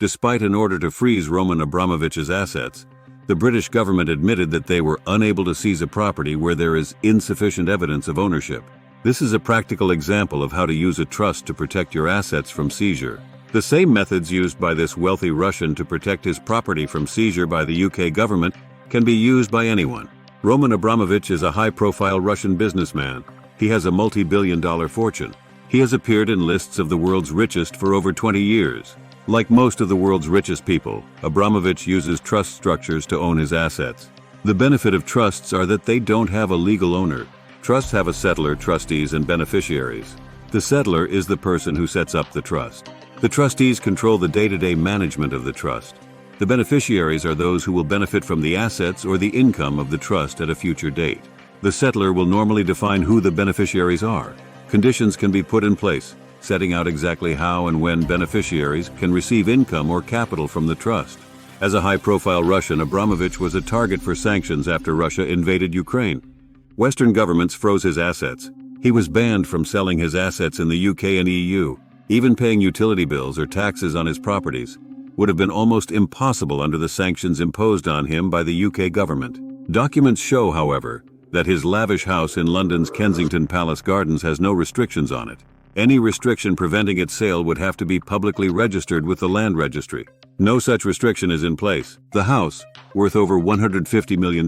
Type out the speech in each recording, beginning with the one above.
Despite an order to freeze Roman Abramovich's assets, the British government admitted that they were unable to seize a property where there is insufficient evidence of ownership. This is a practical example of how to use a trust to protect your assets from seizure. The same methods used by this wealthy Russian to protect his property from seizure by the UK government can be used by anyone. Roman Abramovich is a high-profile Russian businessman. He has a multi-billion-dollar fortune. He has appeared in lists of the world's richest for over 20 years. Like most of the world's richest people, Abramovich uses trust structures to own his assets. The benefit of trusts are that they don't have a legal owner. Trusts have a settlor, trustees, and beneficiaries. The settlor is the person who sets up the trust. The trustees control the day-to-day management of the trust. The beneficiaries are those who will benefit from the assets or the income of the trust at a future date. The settlor will normally define who the beneficiaries are. Conditions can be put in place, setting out exactly how and when beneficiaries can receive income or capital from the trust. As a high-profile Russian, Abramovich was a target for sanctions after Russia invaded Ukraine. Western governments froze his assets. He was banned from selling his assets in the UK and EU. Even paying utility bills or taxes on his properties would have been almost impossible under the sanctions imposed on him by the UK government. Documents show, however, that his lavish house in London's Kensington Palace Gardens has no restrictions on it. Any restriction preventing its sale would have to be publicly registered with the land registry. No such restriction is in place. The house, worth over $150 million,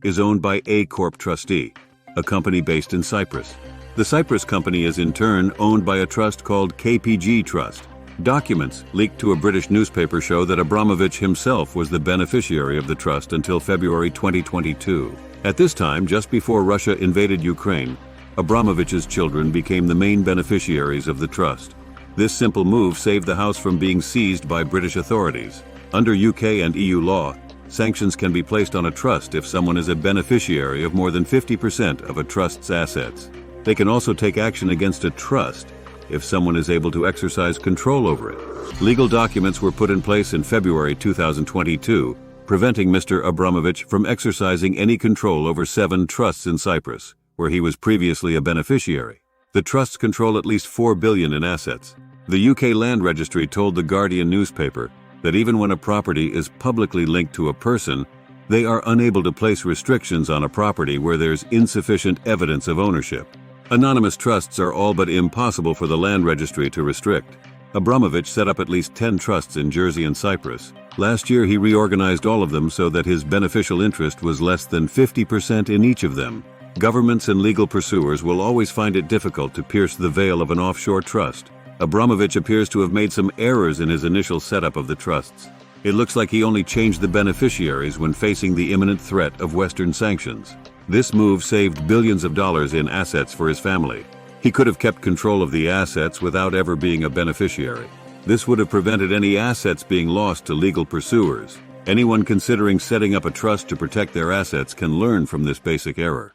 is owned by A Corp trustee, a company based in Cyprus. The Cyprus company is in turn owned by a trust called KPG Trust. Documents leaked to a British newspaper show that Abramovich himself was the beneficiary of the trust until February 2022. At this time, just before Russia invaded Ukraine, Abramovich's children became the main beneficiaries of the trust. This simple move saved the house from being seized by British authorities. Under UK and EU law, sanctions can be placed on a trust if someone is a beneficiary of more than 50% of a trust's assets. They can also take action against a trust if someone is able to exercise control over it. Legal documents were put in place in February 2022, preventing Mr. Abramovich from exercising any control over 7 trusts in Cyprus, where he was previously a beneficiary. The trusts control at least $4 billion in assets. The UK Land Registry told the Guardian newspaper that even when a property is publicly linked to a person, they are unable to place restrictions on a property where there's insufficient evidence of ownership. Anonymous trusts are all but impossible for the Land Registry to restrict. Abramovich set up at least 10 trusts in Jersey and Cyprus. Last year he reorganized all of them so that his beneficial interest was less than 50% in each of them. Governments and legal pursuers will always find it difficult to pierce the veil of an offshore trust. Abramovich appears to have made some errors in his initial setup of the trusts. It looks like he only changed the beneficiaries when facing the imminent threat of Western sanctions. This move saved billions of dollars in assets for his family. He could have kept control of the assets without ever being a beneficiary. This would have prevented any assets being lost to legal pursuers. Anyone considering setting up a trust to protect their assets can learn from this basic error.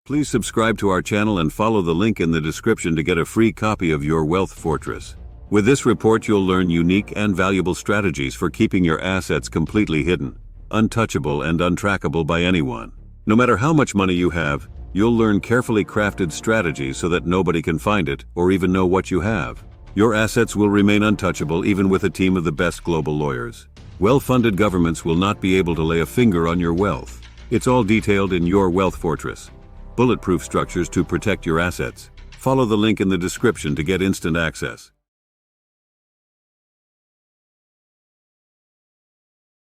Please subscribe to our channel and follow the link in the description to get a free copy of Your Wealth Fortress. With this report, you'll learn unique and valuable strategies for keeping your assets completely hidden, untouchable and untrackable by anyone. No matter how much money you have, you'll learn carefully crafted strategies so that nobody can find it or even know what you have. Your assets will remain untouchable even with a team of the best global lawyers. Well-funded governments will not be able to lay a finger on your wealth. It's all detailed in Your Wealth Fortress. Bulletproof structures to protect your assets. Follow the link in the description to get instant access.